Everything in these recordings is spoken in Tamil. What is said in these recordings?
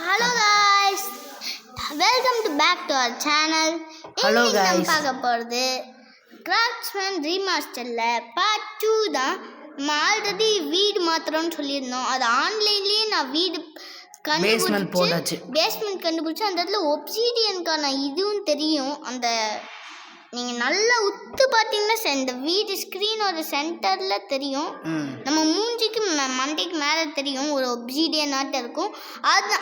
Hello guys, welcome to back to our channel. Hello guys. நம்ம பார்க்க போறது கிராஃப்ட்ஸ்மேன் ரீமாஸ்டர்ல பார்ட் 2 தான். நம்ம ஆல்ரெடி வீடு மாத்திரம்னு சொல்லியிருந்தோம். அது ஆன்லைன்லயே நான் வீடு பேஸ்மெண்ட் கண்டுபிடிச்சு அந்த இடத்துல ஒப்சிடியனுக்கான இதுவும் தெரியும். அந்த நீங்கள் நல்லா உத்து பார்த்தீங்கன்னா இந்த வீடு ஸ்க்ரீனோட சென்டரில் தெரியும். நம்ம மூஞ்சிக்கு மண்டைக்கு மேலே தெரியும் ஒரு ஒப்சிடியன் ஆட்டம் இருக்கும்.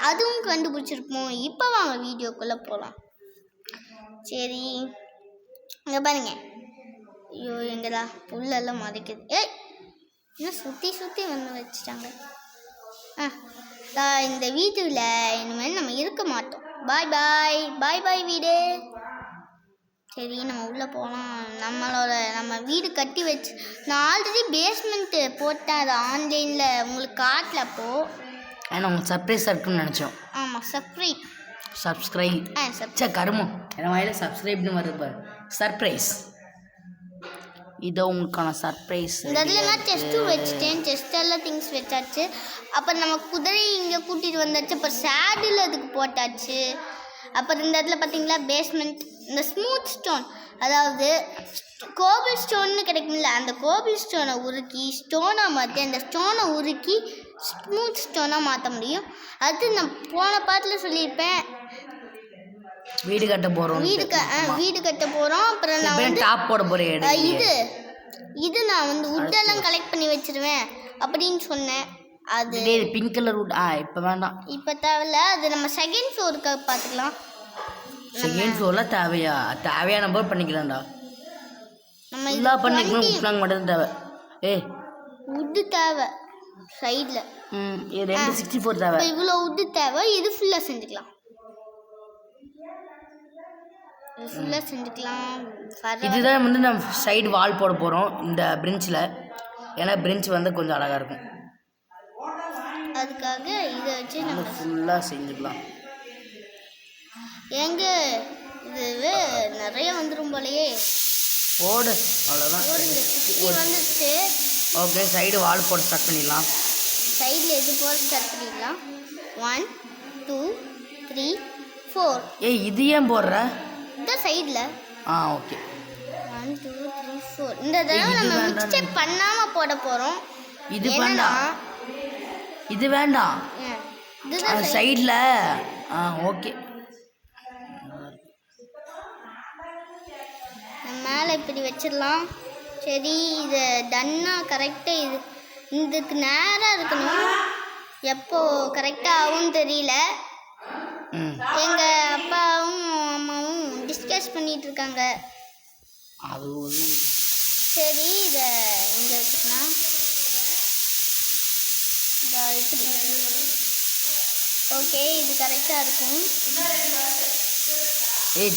அதுவும் கண்டுபிடிச்சிருப்போம். இப்போ வாங்க வீடியோக்குள்ளே போகலாம். சரி, இங்கே பாருங்க. ஐயோ எங்கடா புல்லெல்லாம் மறைக்குது. இன்னும் சுற்றி வந்து வச்சுட்டாங்க. இந்த வீட்டில் இனிமேல் நம்ம இருக்க மாட்டோம். பாய் பாய் பாய் பாய் வீடு. சரி, நம்ம உள்ளே போகலாம். நம்ம வீடு கட்டி வச்சு நான் ஆல்ரெடி பேஸ்மெண்ட்டு போட்டேன். அது ஆன்லைனில் உங்களுக்கு காட்டல. அப்போது ஏன்னா உங்களுக்கு சர்ப்ரைஸாக இருக்குன்னு நினச்சோம். ஆமாம், சப்ஸ்கிரைப் கருமம் என் வாயில் சப்ஸ்கிரைப்னு வருது பாரு. சர்ப்ரைஸ், இதோ உங்களுக்கான சர்ப்ரைஸ். இந்த இடத்துல நான் செஸ்ட்டும் வச்சுட்டேன். செஸ்டெல்லாம் திங்ஸ் வச்சாச்சு. அப்புறம் நம்ம குதிரை இங்கே கூட்டிகிட்டு வந்தாச்சு. அப்புறம் சேடில் அதுக்கு போட்டாச்சு. அப்புறம் இந்த இடத்துல பார்த்தீங்களா பேஸ்மெண்ட், இந்த ஸ்மூத் ஸ்டோன், அதாவது கோபிள் ஸ்டோன்னு கிடைக்கும்ல, அந்த கோபிள் ஸ்டோனை உருக்கி ஸ்டோனாக மாற்றி அந்த ஸ்டோனை உருக்கி ஸ்மூத் ஸ்டோனாக மாற்ற முடியும். அது நான் போன பாட்டில் சொல்லியிருப்பேன். வீடு கட்ட போகிறோம். வீடு கட்ட போகிறோம். அப்புறம் நான் வந்து டாப் போட போகிறேன். இது நான் வந்து உட்டெல்லாம் கலெக்ட் பண்ணி வச்சிருவேன் அப்படின்னு சொன்னேன். அது பிங்க் கலர் வுட். இப்போ வேண்டாம், இப்போ தேவையில்ல. அது நம்ம செகண்ட் ஃப்ளோருக்கு பார்த்துக்கலாம். செகண்ட் ஃப்ளோரில் தேவையான போது பண்ணிக்கலாம்டா. நம்ம இதெல்லாம் பண்ணிக்கணும். உட்லாங்க மட்டும் தேவை. உட்டு தேவை சைடில். 264 தேவை. இவ்வளோ உட்டு தேவை. இது ஃபுல்லாக செஞ்சுக்கலாம். இதுதான் வந்து நம்ம சைடு வால் போட போகிறோம் இந்த பெஞ்சில். ஏன்னா பெஞ்ச் வந்து கொஞ்சம் அழகாக இருக்கும். அதுக்காக இதை வச்சு நம்ம ஃபுல்லாக செஞ்சுக்கலாம். எங்க இது நிறைய வந்துடும் போலையே. போடு, அவ்வளோதான். வந்துச்சு. ஓகே, சைடு வால் போட்டு ஸ்டார்ட் பண்ணிடலாம். சைடில் எது போட்டு ஸ்டார்ட் பண்ணிடலாம். 1 2 3 4. இது ஏன் போடுற? இந்த சைடில். ஓகே. 1 2 3 4. இந்த தடவை நம்ம மிக்ஸ்டேப் பண்ணாமல் போட போகிறோம். இது வேண்டாம், இது வேண்டாம். சைடில். ஓகே, மேலே இப்படி வச்சிடலாம். சரி, இது டன்னா கரெக்டாக இதுக்கு நேராக இருக்கணும். எப்போ கரெக்டாக ஆகும்னு தெரியல. எங்கள் அப்பாவும் அம்மாவும் டிஸ்கஸ் பண்ணிட்டு இருக்காங்க. சரி, இதை இங்கே வச்சுக்கலாம். இப்படி. ஓகே, இது கரெக்டாக இருக்கும்.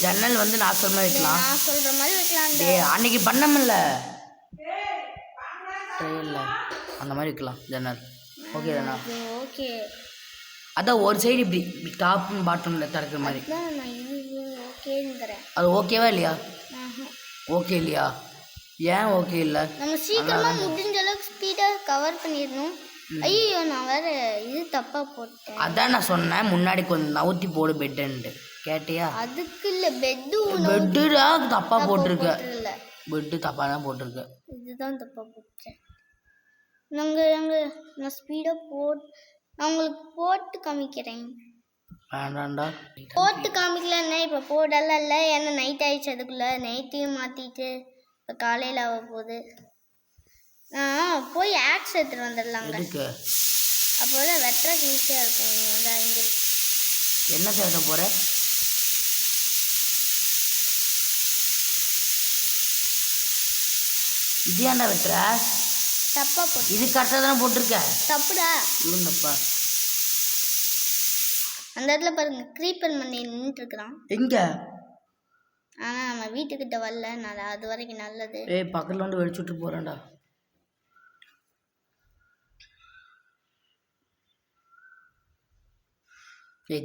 ஜன்னல் வந்து நான் சொல்ற மாதிரி வைக்கலாம். நான் சொல்கிற மாதிரி வைக்கலாம். அன்னைக்கு பண்ணமில்ல அந்த மாதிரி வைக்கலாம் ஜன்னல். ஓகே தானா? ஓகே. அதான் ஒரு சைடு இப்படி டாப் பாட்டமில் திறக்கிற மாதிரி. ஓகேங்கிறேன். அது ஓகேவா இல்லையா? ஓகே இல்லையா? ஏன் ஓகே இல்லை? நம்ம சீக்கிரமாக முடிஞ்ச அளவுக்கு ஸ்பீடாக கவர் பண்ணிடணும். ஐயோ, நான் வேற இது தப்பாக போட்டேன். அதான் நான் சொன்னேன் முன்னாடி கொஞ்சம் நவுத்தி போடு பெட்டுன்ட்டு. கேட்டியா? அதுக்கு இல்லை, பெட்டுடா தப்பாக போட்டிருக்க. பெட்டு தப்பாக தான் போட்டிருக்க. இதுதான் தப்பாக போட்டேன். நான் ஸ்பீடாக நான் உங்களுக்கு போட்டு காமிக்கிறேன். வேண்டாண்டா, போட்டு காமிக்கலன்னா இப்போ போடலாம் இல்லை. ஏன்னா நைட் ஆயிடுச்சு. அதுக்குள்ளே நைட்டையும் மாற்றிட்டு இப்போ காலையில் ஆக போகுது. போய் ஆக்ஸ் எடுத்துகிட்டு வந்துடலாங்க. அப்போ தான் வெட்டுறக்கு ஈஸியாக இருக்கும். இங்கே என்ன சேர்த்த போகிற? இது ஏன்டா வெட்டுற? தப்பா போட்டு. இது கரெக்டாக தானே போட்டிருக்க. தப்புடா. இல்லைப்பா. அந்த இடத்துல பாருங்க, க்ரீப்பர் மண்ணி நின்றுட்டு இருக்கிறான். எங்க? ஆனால் நம்ம வீட்டுக்கிட்ட வரல. நான் அது வரைக்கும் நல்லது. பக்கத்தில் வந்து வெடிச்சு விட்டு போகிறேன்டா.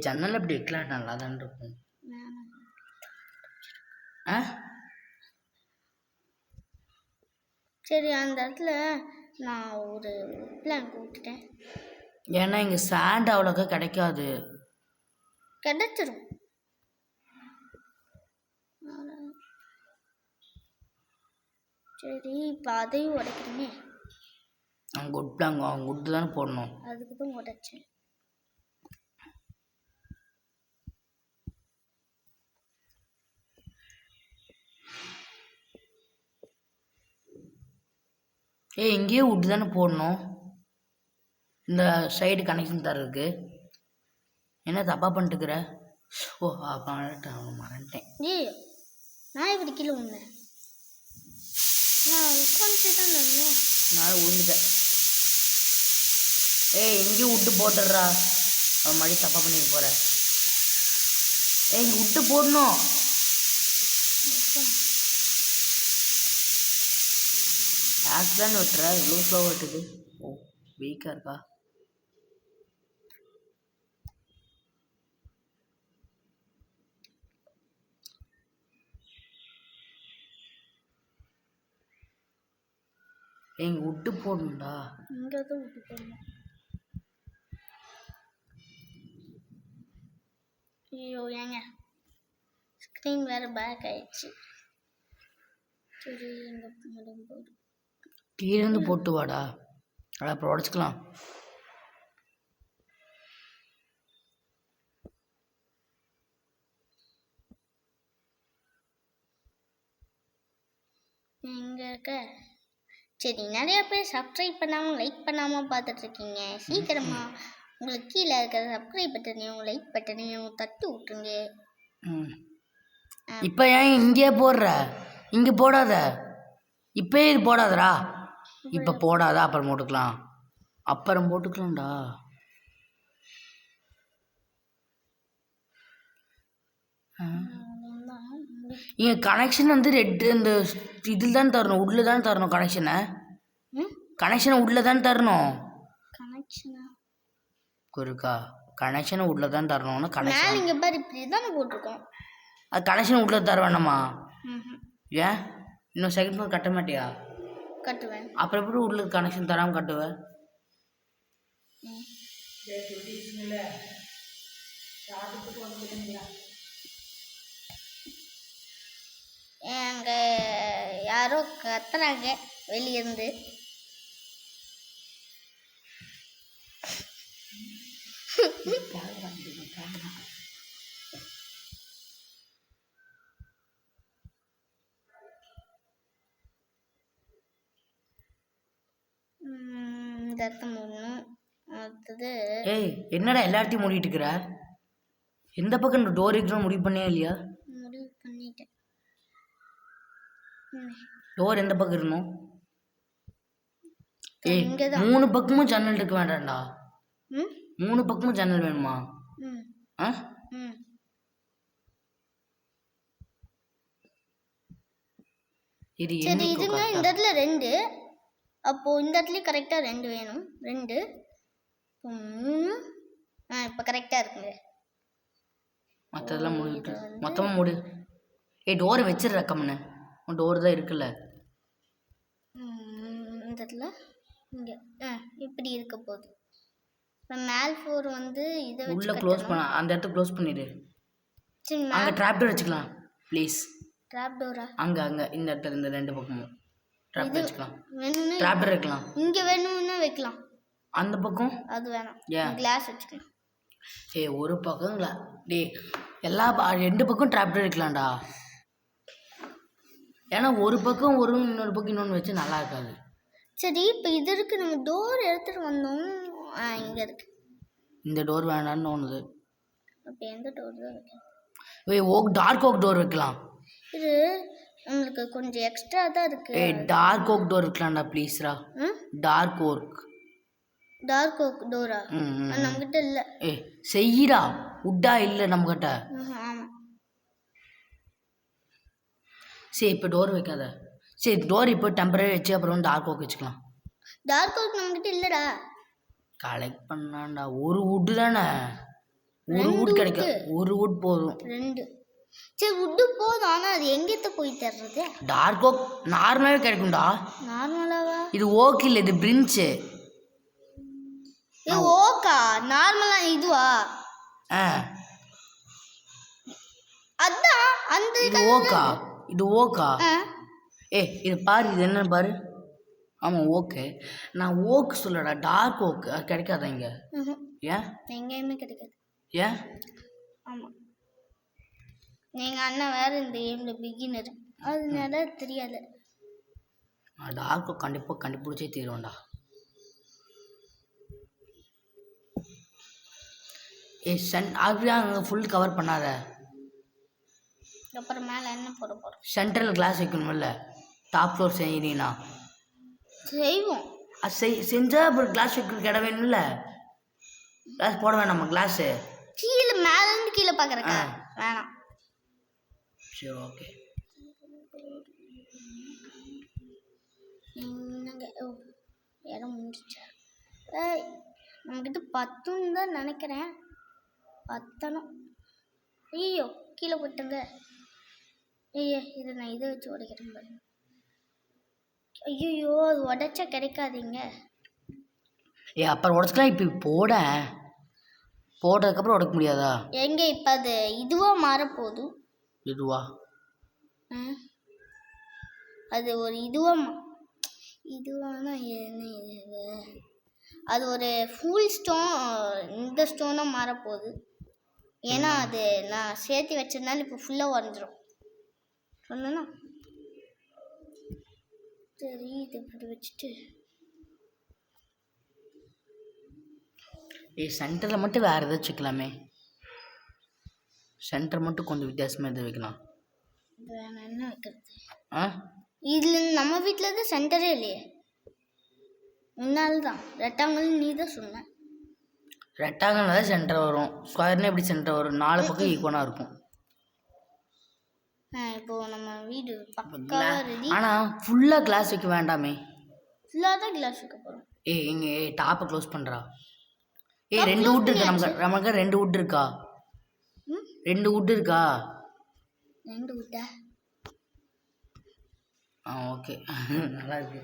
ஜன்னல் அப்படி வைக்கலாம், நல்லா தான் இருக்கும். சரி, அந்த இடத்துல நான் ஒரு பிளான் போட்டுட்டேன். ஏன்னா இங்கே சாண்ட் அவ்வளோக்கா கிடைக்காது. கிடைச்சிரும். சரி இப்போ அதையும் உடைக்கணுமே. அவங்க உட்டு தானே போடணும். அதுக்கு தான் உடைச்சேன். இங்கேயே உட்டு தானே போடணும். இந்த சைடு கனெக்ஷன் தர்றதுக்கு என்ன தப்பாக பண்ணிட்டுக்கிற? ஓ அப்போ மறந்துட்டேன். நான் இப்படி கீழே உண்டேன். நான் உட்காந்து தான் இருந்தேன். நான் உண்டுட்டேன். இங்கேயும் விட்டு போட்டுடுறா. அவன் மறுபடியும் தப்பாக பண்ணிட்டு போகிற. இங்கே விட்டு போடணும். ஆக்சிடென்ட் விட்டுற இவ்வளோ ஸ்லோவாக விட்டுது. ஓ வீக்காக இருக்கா? இங்கே விட்டு போடணும்டா. இங்கே தான் விட்டு போடணும். ஐயோ ஏங்க ஸ்க்ரீன் வேறு பேக் ஆயிடுச்சு. சரி எங்கே முடியும் போது கீழேருந்து போட்டு வாடா. அப்புறம் உடச்சிக்கலாம். எங்கே இருக்க? சரி நிறையா பேர் சப்ஸ்கிரைப் பண்ணாமல் லைக் பண்ணாமல் பார்த்துட்ருக்கீங்க. சீக்கிரமா உங்களுக்கு கீழே இருக்கிற சப்ஸ்கிரைப் பட்டனையும் லைக் பட்டனையும் தட்டி விட்டுருங்க. இப்போ ஏன் இங்கே போடுற? இங்கே போடாத. இப்போ இது போடாதடா. இப்போ போடாத. அப்புறம் போட்டுக்கலாம்டா. இங்கே கனெக்ஷன் வந்து ரெட் இந்த இதில் தான் தரணும். உள்ள தான் தரணும் கனெக்ஷனை. உள்ள தான் தரணும். குறுக்கா கனெக்ஷனை உள்ள தான் தரணும்னா கனெக்ஷன் இங்கே பாரு இப்படி தானே போட்டிருக்கோம். அது கனெக்ஷன் உள்ள தர வேணாமா? ஏன் இன்னும் செகண்ட் ஃப்ளோர் கட்ட மாட்டியா? கட்டுவேன். அப்புறம் எப்படி உள்ள கனெக்ஷன் தராமல் கட்டுவேன்? எங்க யாரோ கத்துறாங்க வெளியிருந்து. ரத்தம் மூடணும். அடுத்தது என்னடா எல்லாத்தையும் மூடிட்டு இருக்கிற? எந்த பக்கம் இந்த டோர் இருக்கிற முடிவு பண்ணியா இல்லையா? முடிவு பண்ணிட்டேன். டோர் எந்த பக்கம் இருக்கணும்? 3 பக்கமும் ஜன்னல் இருக்க வேண்டாம்டா. 3 பக்கமும் ஜன்னல் வேணுமா? சரி இதுங்க இந்த இடத்துல 2. அப்போ இந்த இடத்துல கரெக்டாக 2 வேணும். 2 இப்போ கரெக்டாக இருக்குங்க. மற்றதெல்லாம் மூடிட்டு மொத்தமாக மூடு. டோரை வச்சிடுற கம்முன்னு. டோர் தான் இருக்குல்ல இந்த இடத்துல. இங்கே இப்படி இருக்க போகுது. மேல் ஃப்ளோர் வந்து இதை உள்ள க்ளோஸ் பண்ண. அந்த இடத்த க்ளோஸ் பண்ணிடு. சரி அங்கே ட்ராப் டோர் வச்சுக்கலாம் ப்ளீஸ். Drop Dora? அங்கே இந்த இடத்துல இந்த 2 பக்கமும் ட்ராப் டோர் வச்சுக்கலாம். வேணும்னா ட்ராப் டோர் வைக்கலாம். இங்கே வேணும்னா வைக்கலாம். அந்த பக்கம் அது வேணாம். கிளாஸ் வச்சுக்கலாம். ஒரு பக்கம் எல்லா 2 பக்கம் ட்ராப் டோர் வைக்கலாம்டா. ஏன்னா ஒரு பக்கம் இன்னொரு பக்கம் இன்னொன்று வச்சு நல்லா இருக்காது. சரி இப்போ இது இருக்கு. நம்ம டோர் எடுத்துட்டு வந்தோம். இங்கே இருக்கு. இந்த டோர் வேண்டாம்னு தோணுது. அப்போ எந்த டோர் தான் வைக்கலாம்? டார்க் ஓக் டோர் வைக்கலாம். இது உங்களுக்கு கொஞ்சம் எக்ஸ்ட்ரா தான் இருக்கு. டார்க் ஓக் டோர் வைக்கலாம்டா ப்ளீஸ்ரா. டார்க் ஓக் டோரா? நம்மகிட்ட இல்லை. செய்யடா. உட்டா இல்லை நம்மகிட்ட. ஆமாம். சரி இப்போ டோர் வைக்காத. சரி டோர் இப்போ டெம்பரரி வச்சு அப்புறம் டார்க் ஓக் வச்சுக்கலாம். டார்க் ஓக் நம்மகிட்ட இல்லைடா. கலெக்ட் பண்ணாண்டா. ஒரு வுட்டு தானே. ஒரு வுட் கிடைக்கும். ஒரு வுட் போதும். 2. சரி வுட்டு போதும். ஆனால் அது எங்கேத்த போய் தர்றது? டார்க் ஓக் நார்மலாகவே கிடைக்கும்டா. நார்மலாவா? இது ஓக் இல்லை, இது பிரின்ச்சு. இது ஓக்கா? நார்மலாக இதுவா? இது ஓக்கா இது ஓக்கா இது பாரு இது என்னன்னு பாரு. ஆமாம் ஓகே. நான் ஓக்கு சொல்லடா, டார்க் ஓக்கு. அது கிடைக்காதா இங்கே? ஏன்? எங்கேயுமே கிடைக்காது. ஏன்? ஆமாம், எங்கள் அண்ணன் வேறு இந்த கேமில் பிகினர், அதனால தெரியாது. டார்க் ஓக் கண்டிப்பாக கண்டுபிடிச்சே தீருவேன்டா. அப்படியே அங்கே ஃபுல் கவர் பண்ணாத. அப்புறம் மேலே என்ன போட போகிறோம்? சென்ட்ரல் கிளாஸ் வைக்கணும்ல, டாப் ஃப்ளோர் செய்யறீனா? செய்வோம். அது செஞ்சால் அப்புறம் கிளாஸ் வைக்க இடம் வேணும்ல. கிளாஸ் போட வேணாமா? கிளாஸு கீழே மேலேருந்து கீழே பார்க்குறக்கா? வேணாம். சரி ஓகே. என்னங்க இடம் முடிஞ்சிச்சா? நம்மக்கிட்ட 10ன்னு தான் நினைக்கிறேன். 10னும் ஐயோ கீழே போட்டுங்க. ஐயோ இதை நான் இதை வச்சு உடைக்கிறேன் பாருங்க. ஐயோ அது உடைச்சா கிடைக்காதீங்க. அப்புறம் உடச்சிக்கலாம். இப்போ போட்டதுக்கப்புறம் உடைக்க முடியாதா? எங்க இப்போ அது இதுவாக மாறப்போகுது. இதுவா? அது ஒரு இதுவானா என்ன இது? அது ஒரு ஃபுல் ஸ்டோன், இந்த ஸ்டோனாக மாறப்போகுது. ஏன்னா அது நான் சேர்த்து வச்சதுனால இப்போ ஃபுல்லாக உடஞ்சிரும். சொன்னா சரி, இது இப்படி வச்சுட்டு சென்டரில் மட்டும் வேறு எதாச்சும் வச்சுக்கலாமே. சென்டர் மட்டும் கொஞ்சம் வித்தியாசமாக எது வைக்கலாம். வேற என்ன வைக்கிறது? இதில் நம்ம வீட்டில் தான் சென்டரே இல்லையே. முன்னால் தான் ரெக்டாங்கிள் நீ தான் சொன்ன. ரெக்டாங்கிள் தான் சென்டர் வரும். ஸ்கொயர்னு எப்படி சென்டர் வரும்? 4 பக்கம் ஈக்குவலாக இருக்கும். இப்போ நம்ம வீடு பக்காவாக ரெடி. ஆனால் ஃபுல்லாக கிளாஸ் வைக்க வேண்டாமே. ஃபுல்லாக தான் கிளாஸ் வைக்க போகிறோம். இங்கே டாப்பை க்ளோஸ் பண்ணுறா. 2 வுட் இருக்கு நமக்கு 2 வுட் இருக்கா? 2 வுட் இருக்கா? 2 வுட்டா? ஓகே நல்லா இருக்கு.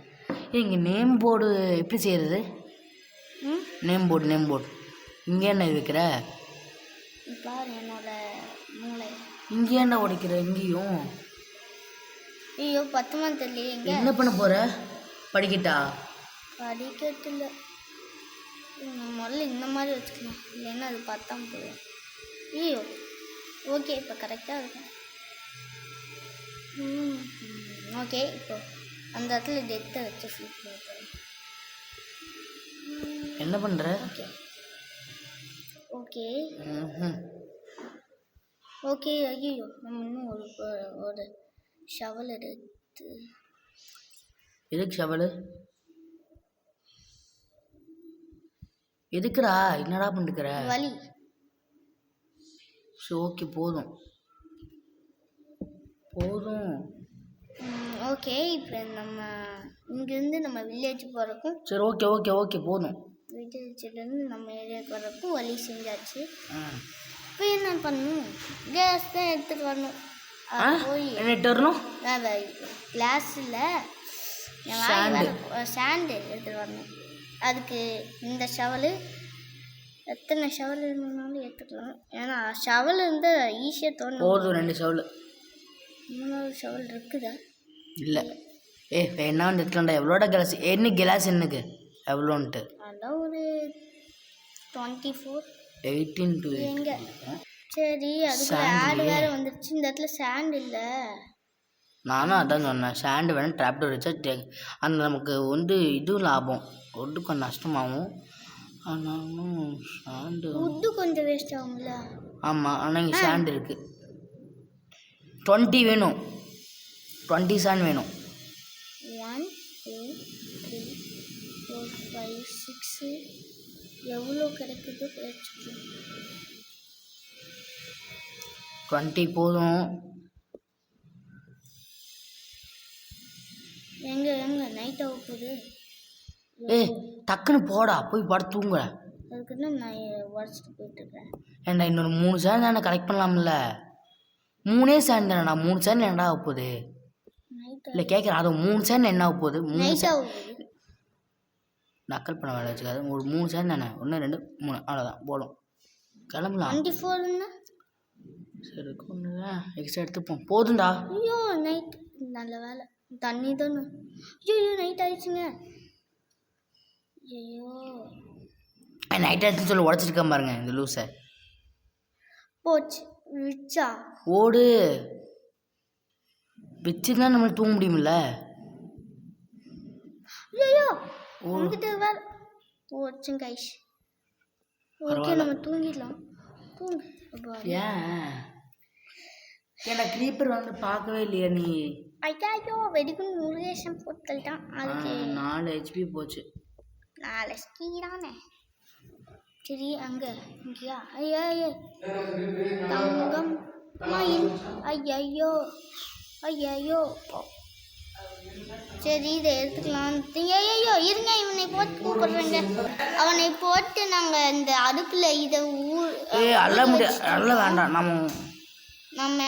இங்கே நேம் போர்டு எப்படி செய்கிறது? நேம் போர்டு இங்கே என்ன இருக்கிற? பாரு என்னோட மூளை. இங்கே என்ன உடைக்கிற? இங்கேயும் ஐயோ 10 மணி தெரியல. எங்கே என்ன பண்ண போகிற? படிக்கட்டா? படிக்கட்டில் முதல்ல இந்த மாதிரி வச்சுக்கலாம், இல்லைன்னா அது 10ஆம் போயிடும். ஐயோ ஓகே இப்போ கரெக்டாக இருக்கும். ஓகே இப்போ அந்த இடத்துல டெத்தை வச்சு ஃபிட் பண்ணுறேன். என்ன பண்ணுற? Okay okay okay. ஐயோ நம்ம இன்னும் ஒரு ஷவல் எடுத்து. எதுக்கு ஷவலு? எதுக்குடா? என்னடா பண்ணிருக்கிற? வலி. சரி ஓகே போதும். ஓகே இப்போ நம்ம இங்கேருந்து நம்ம வில்லேஜ் போகிறக்கும். சரி ஓகே ஓகே ஓகே போதும். வில்லேஜ்லேருந்து நம்ம ஏரியாவுக்கு வர்றக்கும் வழி செஞ்சாச்சு. இப்போ என்ன பண்ணணும்? கேஸ் தான் எடுத்துகிட்டு வரணும். போய் எடுத்துட்டு வரணும். கிளாஸில் சாண்டு எடுத்துகிட்டு வரணும். அதுக்கு இந்த ஷவலு எத்தனை ஷவல் இருந்தாலும் எடுத்துக்கலாம். ஏன்னா ஷவல் இருந்தால் ஈஸியாக தோணும். போதும் 2 ஷவல். 3வது ஷவல் இருக்குதா? இல்லை என்ன எடுத்துலாம்டா. எவ்வளோட கிளாஸ்? என்ன கிளாஸ் என்னக்கு எவ்வளோன்ட்டு? அதான் ஒரு 24 18 to எங்கே? சரி அதுக்குள்ள ஆடு வேறு வந்துடுச்சு. இந்த இடத்துல சாண்ட் இல்லை. நானும் அதான் சொன்னேன். சாண்டு வேணும் டிராப்டர் வச்சா அந்த நமக்கு இதுவும் லாபம், ஒட்டு கொஞ்சம் நஷ்டமாகும். ஆனாலும் சாண்டு உட்டு கொஞ்சம் வேஸ்ட் ஆகும்ல. ஆமாம், ஆனால் இங்கே சாண்டு இருக்குது. 20 வேணும். 20 சாண்ட் வேணும். 1 2 3 4 5 6 எவ்வளோ கிடைக்குது? 20 போதும். எங்கே நைட் ஆக போகுது. டக்குன்னு போடா, போய் படுத்து தூங்குற. அதுக்குன்னு நான் உடச்சிட்டு போயிட்டுருக்கேன். ஏன்டா இன்னொரு 3 சாண்ட் தானே கலெக்ட் பண்ணலாம்ல? 3 சாண்ட் தானேடா. 3 சாண்ட் என்னடா ஆக போகுது? இல்லை கேட்குறேன். அது 3 சாண்ட் என்ன ஆக போகுது? 3 நக்கல் பண்ண வேலை வச்சுக்காது. ஒரு 3 சாண்ட் தானே. 1 2 3 அவ்வளோதான் போடும். கிளம்பலாம். 24ன்னா சரி ஒன்று எக்ஸ்ட்ரா எடுத்துப்போம் போதும்டா. ஐயோ நைட் நல்ல வேலை தண்ணி தானே. ஐயோ நைட் ஆயிடுச்சுங்க. ஐயோ நைட் ஆச்சுன்னு சொல்லி உடச்சிருக்கேன் பாருங்க இந்த லூஸை. போச்சு விச்சா ஓடு வச்சுருந்தா நம்மளுக்கு தூங்க முடியுமில்ல. ஐயோ உங்ககிட்ட வேற போச்சுங்க கைஸ். ஓகே நம்ம தூங்கிடலாம். தூங்கு. ஏன்னா க்ரீப்பர் வந்து பார்க்கவே இல்லையா நீ? ஐயோ வெடிக்கும் முருகேசன் பொருட்கள் தான் அதுக்கு 4 HP போச்சு. 4 ஸ்கீ தானே. சரி அங்கே இங்கேயா? ஐயோ தங்கம் மயில். ஐயோ ஐயோ சரி இதை எடுத்துக்கலாம். ஐயோ இருங்க இவனை போட்டு கூப்பிடுறேங்க. அவனை போட்டு நாங்கள் இந்த அடுப்பில் இதை அல்ல முடியாது. அல்ல வேண்டாம் நம்ம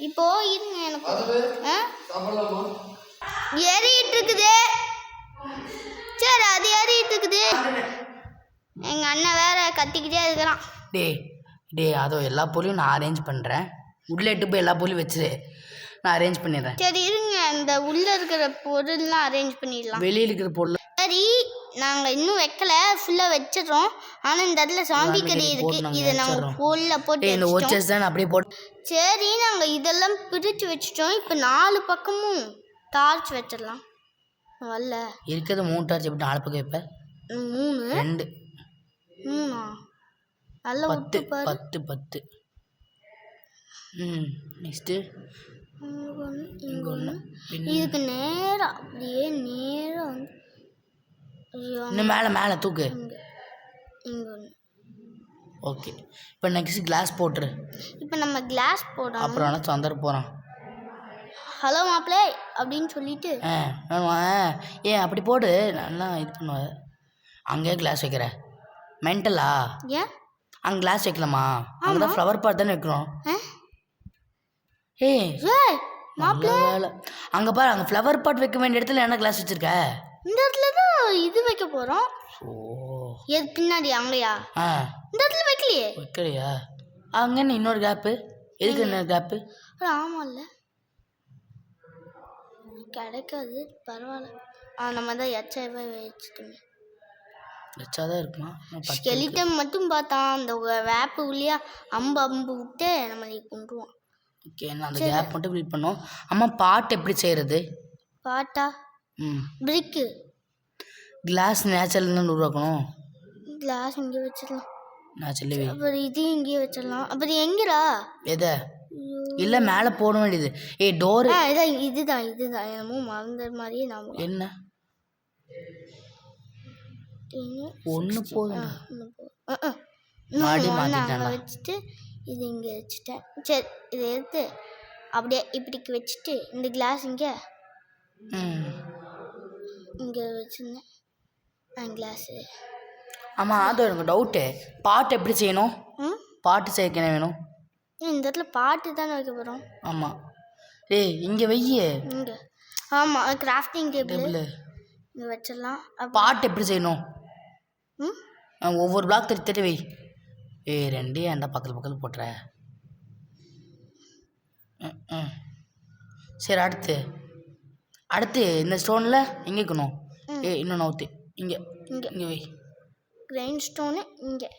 இப்போ இருங்க எனக்கு ஏறிட்டு இருக்குது. சரி அது ஏறிட்டு இருக்குது. எங்கள் அண்ணன் வேற கத்திக்கிட்டே இருக்கிறான். டே அதோ எல்லா பொருளையும் நான் அரேஞ்ச் பண்ணுறேன். உள்ளே எட்டு போய் எல்லா பொருளையும் வச்சு நான் அரேஞ்ச் பண்ணிடுறேன். சரி இருங்க இந்த உள்ளே இருக்கிற பொருள்லாம் அரேஞ்ச் பண்ணிடலாம். வெளியில் இருக்கிற பொருள் சரி நாங்கள் இன்னும் வைக்கல, ஃபுல்லாக வச்சிடறோம். ஆனால் இந்த இடத்துல சாம்பி கறி இருக்குது. இதை நாங்கள் ஃபுல்லாக போட்டு இந்த ஓச்சஸ் தான் அப்படியே போட்டு. சரி நாங்கள் இதெல்லாம் பிரித்து வச்சிட்டோம். இப்போ 4 பக்கமும் டார்ச் வச்சிடலாம். வரல இருக்கிறது 3 டார்ச். எப்படி 4 பக்கம் வைப்பேன்? 3 3 நல்லா 10 10 10. நெக்ஸ்ட்டு இங்கே ஒன்று. இதுக்கு நேராக அப்படியே நேராக வந்து இன்னும் மேலே தூக்கு. இங்கே ஒன்று. ஓகே இப்போ நெக்ஸ்ட் கிளாஸ் போட்டுரு. இப்போ நம்ம கிளாஸ் போடுறோம். அப்புறம் ஆனால் சந்தர போகிறான். ஹலோ மாப்பிள்ளை அப்படின்னு சொல்லிட்டு ஏன் அப்படி போடு நல்லா இது பண்ணுவேன். அங்கேயே கிளாஸ் வைக்கிற மென்டலா? ஏன் அங்கே கிளாஸ் வைக்கலாமா? அங்கே தான் ஃப்ளவர் பாட் தானே வைக்கிறோம். மாப்பிள்ளை அங்கே பாரு, அங்கே ஃப்ளவர் பாட் வைக்க வேண்டிய இடத்துல என்ன கிளாஸ் வச்சிருக்க? இந்த இடத்துல தான் இது வைக்க போகிறோம். எது பின்னாடி அங்கேயா? இந்த இடத்துல வைக்கலையா? அங்கே இன்னொரு கேப்பு. எதுக்கு இன்னொரு கேப்பு? ஆமாம்ல கிடைக்காது. பரவாயில்ல நம்ம தான் எச்சாவே வச்சுட்டோம். எச்சாதான் இருக்குமா? ஸ்கெலிட்டன் மட்டும் பார்த்தான். அந்த வேப்பு உள்ளியா அம்பு விட்டு நம்ம கொண்டுருவோம். ஓகே நான் அந்த கேப் மட்டும் ஃபில் பண்ணோம். அம்மா பாட்டு எப்படி செய்கிறது? பாட்டா? பிரிக்கு கிளாஸ் நேச்சுரல்னு உருவாக்கணும். கிளாஸ் இங்கே வச்சிடலாம். நேச்சுரலி அப்புறம் இது இங்கே வச்சிடலாம். அப்புறம் எங்கடா? எதை? இல்லை மேலே போட வேண்டியது. டோரு இதுதான் என்னமோ மறந்துற மாதிரியே நான். என்ன ஒன்று போதும். வச்சுட்டு இது இங்கே வச்சுட்டேன். சரி இதை எடுத்து அப்படியே இப்படிக்கு வச்சுட்டு இந்த கிளாஸ் இங்கே வச்சுருந்தேன் கிளாஸு. ஆமாம் அது எனக்கு டவுட்டு. பாட்டு எப்படி செய்யணும்? பாட்டு செய்ய என்ன வேணும்? இந்த இடத்துல பாட்டு தானே வைக்க போகிறோம். ஆமாம் இங்கே வையே. இங்கே ஆமாம் கிராஃப்டிங் டேபிள் இங்கே வச்சிடலாம். பாட்டு எப்படி செய்யணும்? ஒவ்வொரு பிளாக் தட்டி வை. 2 ஏன்டா பக்கத்தில் போட்டுற? சரி அடுத்து இந்த ஸ்டோனில் எங்கே இருக்கணும்? இன்னொன்று ஊற்று. இங்கே வை. கிரைண்ட் ஸ்டோனு இங்கே.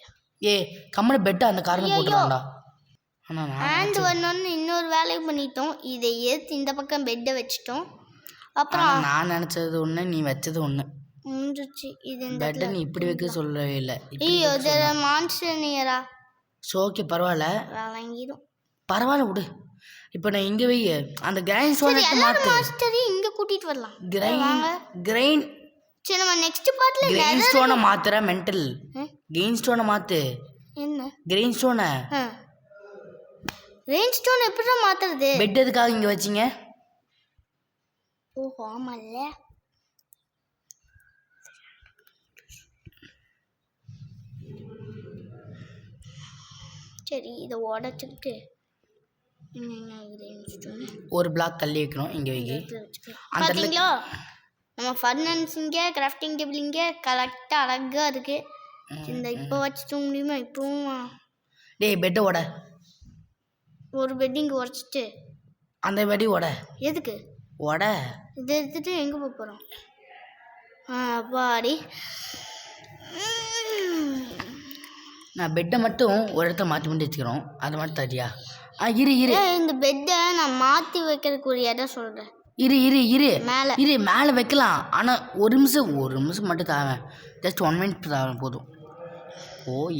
கம்மனு பெட்டை அந்த காரணம் போட்டுருவாண்டா. ஹேண்ட் வரணும்னு இன்னொரு வேலையை பண்ணிட்டோம். இதை ஏற்று இந்த பக்கம் பெட்டை வச்சுட்டோம். அப்புறம் நான் நினச்சது ஒன்று, நீ வச்சது ஒன்று. முடிஞ்சிச்சு. இது இந்த பெட்டை நீ இப்படி வைக்க சொல்லவே இல்லை. ஐயோ மான்ஸ்டர் நியரா. ஓகே பரவாயில்ல வாங்கிடும். பரவாயில்ல விடு. இப்போ நான் இங்கே வை. அந்த கிரைண்ட் ஸ்டோனை மாஸ்டரையும் இங்கே கூட்டிகிட்டு வரலாம். கிரைண்ட் சரி நம்ம நெக்ஸ்ட் பார்ட்டில் கிரைண்ட் ஸ்டோனை மாத்துற மென்டல். கிரைண்ட் ஸ்டோனை மாற்று. என்ன கிரைண்ட் ஸ்டோனை? கிரைண்ட் ஸ்டோன் எப்படி மாற்றுறது? பெட் எதுக்காக இங்கே வச்சிங்க? ஓஹோ ஆமாம்ல. சரி இதை உடச்சிக்கிட்டு ஒரு பிளாக் தள்ளி வைக்கணும். இங்கே வைக்க பார்த்தீங்களா? நம்ம ஃபர்னன்ஸ் இங்கே, கிராஃப்டிங் டேபிள் இங்கே கரெக்டாக அழகாக இருக்குது. இந்த இப்போ வச்சு தூங்க முடியுமா? இப்போவும் பெட்டை ஓட ஒரு பெட்டிங் உடச்சிட்டு அந்த வெடி எதுக்கு உடை இதை எடுத்துட்டு எங்கே போக போகிறோம்? அப்பாடி. நான் பெட்டை மட்டும் ஒரு இடத்துல மாற்றி பண்ணி வச்சுக்கிறோம். அதை மட்டும் தரியா? இரு இந்த பெட்டை நான் மாற்றி வைக்கிறதுக்கு ஒரு இடம் சொல்கிறேன். இரு மேலே வைக்கலாம். ஆனால் ஒரு நிமிஷம் மட்டும் தாவேன். ஜஸ்ட் 1 மினிட் தாவேன் போதும்.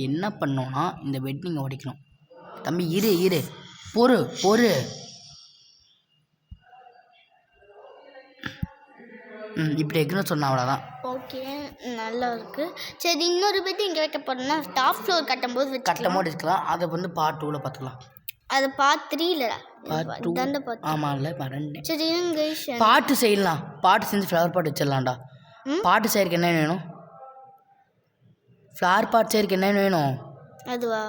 என்ன பண்ணோன்னா இந்த பெட் நீங்கள் உடைக்கணும். தம்பி இரு பொறு. இப்படி வைக்கணும்னு சொன்ன அவ்வளோதான். ஓகே, நல்லா இருக்கு. சரி, இன்னொரு பெட் இங்கே வைக்க போகிறோம்னா டாப் ஃப்ளோர் கட்டும்போது வச்சுக்கலாம். அதை வந்து பார்ட் 2ல் பார்த்துக்கலாம். அது பார்ட் 3 இல்லைடா, பார்ட் 2. ஆமாம், இல்லை மறந்தேன். சரி, இருங்க. பாட்டு செய்யலாம். பாட்டு செஞ்சு ஃப்ளவர் பாட் வச்சிடலாம்டா. பாட்டு செய்யறதுக்கு என்ன வேணும்? ஃப்ளவர் பாட் செய்யறதுக்கு என்ன வேணும்? அதுவா?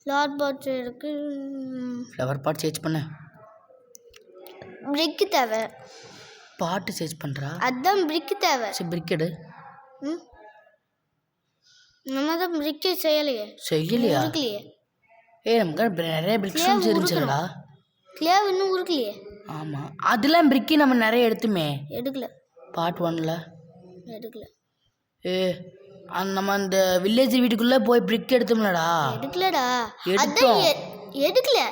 ஃப்ளவர் பாட் இருக்கு. ஃப்ளவர் பாட் சேஞ்ச் பண்ண பிரிக்கு தேவை. பாட்டு சேஞ்ச் பண்ணுறா? அதான் பிரிக்கு தேவை. சரி, பிரிக் எடு. நம்ம தான் பிரிக்கே செய்யலையே. நமக்கு நிறைய பிரிக்ஸ் இருந்துச்சுடா. கிளியர் இன்னும் உருக்கலையே. ஆமாம், அதெல்லாம் பிரிக்கி நம்ம நிறைய எடுக்கல. பார்ட் 1ல் எடுக்கல. நம்ம அந்த வில்லேஜ் வீட்டுக்குள்ளே போய் பிரிக் எடுத்தோம்லடா.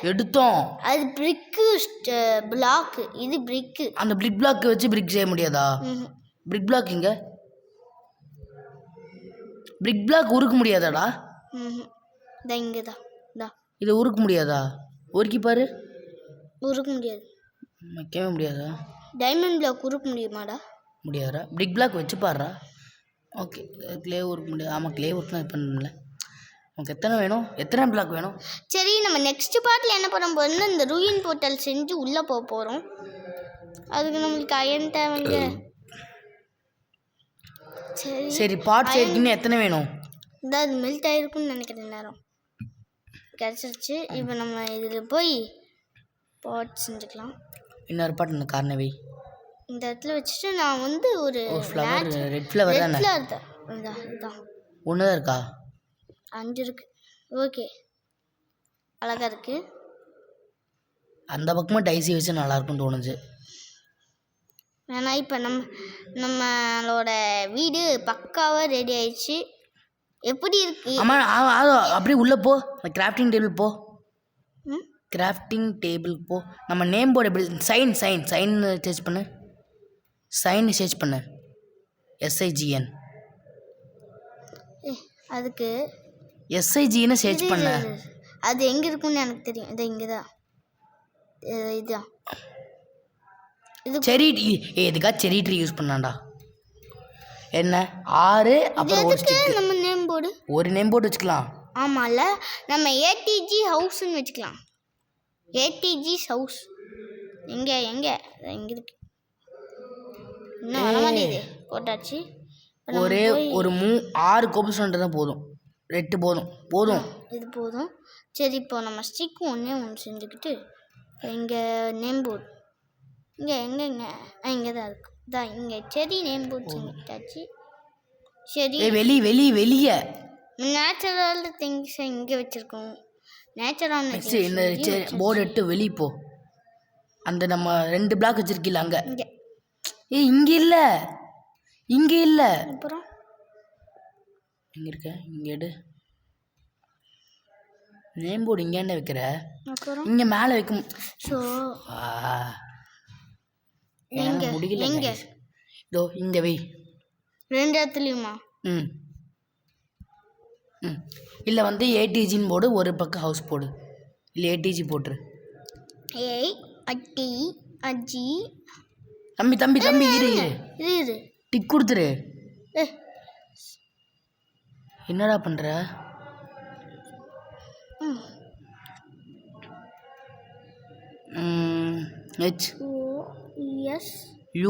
எடுத்தோம். அது பிரிக்கு பிளாக், இது பிரிக்கு. அந்த பிரிக் பிளாக் வச்சு பிரிக் செய்ய முடியாதா? பிரிக் பிளாக் இங்க பிரிக் பிளாக் உருக்க முடியாதாடா? இங்கதான். இதை உருக்க முடியாதா? உருக்கி பாரு. உருக்க முடியாது. வைக்கவே முடியாதா? டைமண்ட் பிளாக் உருக்க முடியுமாடா? முடியாதா? பிரிக் பிளாக் வச்சு பாடுறா. ஓகே, கிளே உருக்க முடியாது. ஆமாம், கிளே உருக்குனா இது பண்ணல. உனக்கு எத்தனை பிளாக் வேணும்? சரி, நம்ம நெக்ஸ்ட் பார்ட்டில் என்ன பண்ண போகிறோம்னா இந்த ரூயின் போர்ட்டல் செஞ்சு உள்ளே போக போகிறோம். அதுக்கு நம்மளுக்கு அயன் தேவைங்க. சரி, பார்ட் செய்யறதுக்கு எத்தனை வேணும்? அது மெல்ட் ஆகிருக்குன்னு நினைக்கிறேன். நேரம் கிடச்சிருச்சு. இப்போ நம்ம இதில் போய் பாட் செஞ்சுக்கலாம். இன்னொரு பாட் இந்த கார்னவை இந்த இடத்துல வச்சுட்டு நான் வந்து ஒரு ஃப்ளவர், ரெட் ஃப்ளவர் தானே? இதுதான். ஒன்று தான் இருக்கா? 5 இருக்கு. ஓகே, அழகாக இருக்கு. அந்த பக்கமாக டைசி வச்சு நல்லாயிருக்குன்னு தோணுச்சு. ஏன்னா இப்போ நம்மளோட வீடு பக்காவாக ரெடி ஆயிடுச்சு. எப்படி இருக்கு? ஆமாம், அப்படியே உள்ளே போ. கிராஃப்டிங் டேபிள் போ. கிராஃப்டிங் டேபிள் போ. நம்ம நேம் போர்டு எப்படி? சைன் சேஞ்ச் பண்ணு. சேஞ்ச் பண்ணு. SIGN. அதுக்கு SIGN சேஞ்ச் பண்ண. அது எங்கே இருக்குன்னு எனக்கு தெரியும். இது இங்கே தான். இதுதான். செரி எதுக்கா செரி ட்ரீ யூஸ் பண்ணாண்டா? என்ன 6 அப்புறம் ஒரு ஸ்டிக். நம்ம நேம் போர்டு, ஒரு நேம் போர்டு வச்சுக்கலாம். ஆமாம்ல, நம்ம ATG ஹவுஸ்ன்னு வச்சுக்கலாம். ATG ஹவுஸ் எங்கே இருக்கு? இன்னும் வர மாட்டேங்குது. போட்டாச்சு. ஒரே ஒரு 6 கோபிஸ்டோன் தான் போதும். 8 போதும். இது போதும். சரி, இப்போ நம்ம ஸ்டிக் ஒன்று செஞ்சுக்கிட்டு இங்கே நேம் போர்டு இங்கே தான் இருக்கு. இங்கே செடி நேம் போர்டு செஞ்சுட்டாச்சு. சரி, வெளியே நேச்சுரல் திங்ஸை இங்கே வச்சுருக்கோம். நேச்சுரல் இந்த போர்டு எடுத்து வெளியே போ. அந்த நம்ம 2 பிளாக் வச்சுருக்கீங்களா அங்கே? இங்கே இல்லை. அப்புறம் இங்கே இருக்க. இங்கே எடு. நேம் போர்டு இங்கேண்ட வைக்கிற. இங்கே மேலே வைக்கும். முடியல. இதோ இங்கே வை. 2 இடத்துலையுமா? இல்லை வந்து ATGன்னு போடு. ஒரு பக்கம் ஹவுஸ் போடு. இல்லை ATG போட்டுரு. அஜி தம்பி இரு. டிக் கொடுத்துரு. என்னடா பண்ற? HOS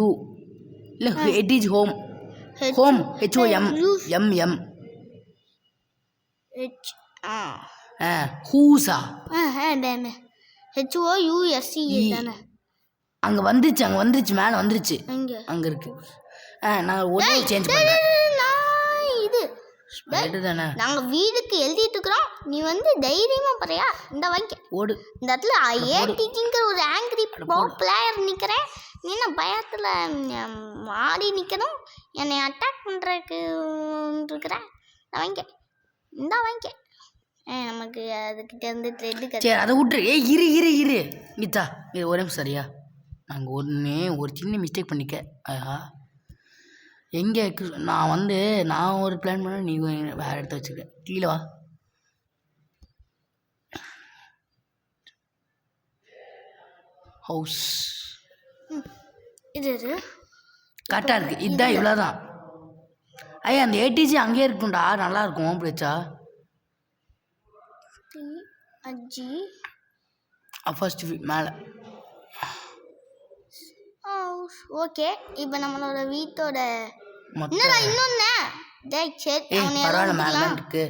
U இல்லை ATG HOM HOM ஹூசா HOUSE தானே? அங்கே வந்துருச்சு மேலே வந்துருச்சு. அங்கே இருக்கு. நான் ஒரே சேஞ்ச் பண்ணுறேன். இது ஸ்பைடர் தானே நாங்க வீடுக்கு எழுதிட்டு இருக்கிறோம், நீ வந்து தைரியமா போறியா? இந்த வாங்கிக்க. ஓடு. இந்த இடத்துல ஏடிக்கிங்கிற ஒரு ஆங்கிரி பிளேயர் நிக்கிறேன், நீ என்ன பயத்துல மாடி நிக்கணும், என்னை அட்டாக் பண்றதுக்கு இருக்கிற. வாங்கிக்க, இந்த வாங்கிக்க. நமக்கு அதுக்கிட்ட இருந்து த்ரெட்டு சரி அதை விட்டுரு. இரு இரு இரு கீதா, இது ஒரே நிமிஷம் சரியா? நாங்கள் ஒரு சின்ன மிஸ்டேக் பண்ணிக்க. எங்கே நான் ஒரு பிளான் பண்ண, நீ வேறு இடத்த வச்சுக்க. கீழே வா. ஹவுஸ் இது கரெக்டாக இருக்குது. இதுதான், இவ்வளோதான். ஐயா அந்த ஏடிஜி அங்கேயே இருக்கும்டா, நல்லா இருக்கும் பிடிச்சா. அஜி ஃபர்ஸ்ட் மேலே. ஓகே, இப்போ நம்மளோட வீட்டோட பரவாயில்ல, மேலே இருக்கு.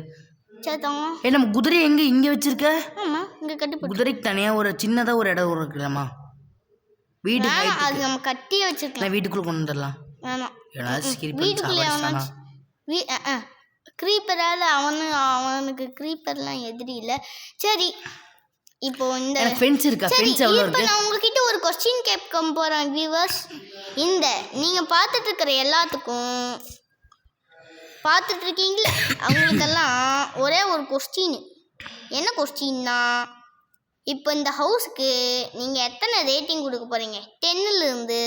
நம்ம குதிரை இங்கே வச்சிருக்க? ஆமாம், இங்கே கட்டி குதிரைக்கு தனியாக ஒரு சின்னதாக ஒரு இடம் இருக்குல்லம்மா வீடு. அது நம்ம கட்டியே வச்சிருக்கலாம். வீட்டுக்குள்ளே கொண்டு வந்துடலாம். ஆமாம், வீட்டுக்குள்ளே க்ரீப்பரால் அவனுக்கு க்ரீப்பர்லாம் எதிரி இல்லை. சரி, இப்போ இந்த ஃபென்ஸ் இருக்கா? ஃபென்ஸ் எவ்வளோ இருக்கு? நான் உங்ககிட்ட ஒரு கொஸ்டின் கேட்க போகிறேன் வியூவர்ஸ். நீங்கள் பார்த்துட்டு இருக்கிற எல்லாத்துக்கும், பார்த்துட்டு இருக்கீங்களா அவங்களுக்கெல்லாம் ஒரே ஒரு கொஸ்டின். என்ன கொஸ்டின்னா, இப்போ இந்த ஹவுஸ்க்கு நீங்கள் எத்தனை ரேட்டிங் கொடுக்க போகிறீங்க? 10லேருந்து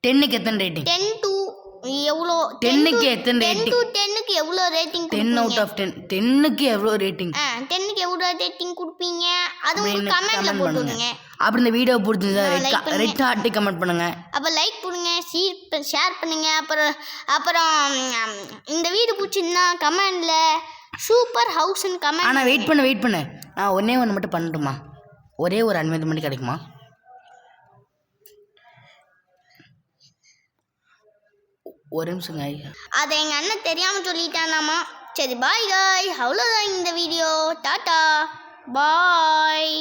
10க்கு எத்தனை ரேட்டிங்? 10 to எவ்வளோ? 10க்கு எத்தனை ரேட்டிங்? 10 to 10க்கு எவ்வளோ ரேட்டிங்? 10 out of 10. 10க்கு எவ்வளோ ரேட்டிங்? 10க்கு எவ்வளோ ரேட்டிங் கொடுப்பீங்க? அது உங்களுக்கு கமெண்ட்ல போட்டுருங்க. அப்படி இந்த வீடியோ பிடிச்சிருந்தா ரெட் ஹார்ட் கமெண்ட் பண்ணுங்க. அப்போ லைக் பண்ணுங்க, ஷேர் பண்ணுங்க. அப்புறம் இந்த வீடியோ பிடிச்சிருந்தா கமெண்ட்ல சூப்பர் ஹவுஸ்ன்னு கமெண்ட். ஆனால் வெயிட் பண்ணு. நான் ஒன்று மட்டும் பண்ணட்டுமா? ஒரே ஒரு அனுமதி மட்டும் கிடைக்குமா? ஒரு நிமிஷம். அதை எங்கள் அண்ணன் தெரியாமல் சொல்லிட்டானாமா. சரி பாய் காய், அவ்வளோதான் இந்த வீடியோ. டாட்டா பாய்.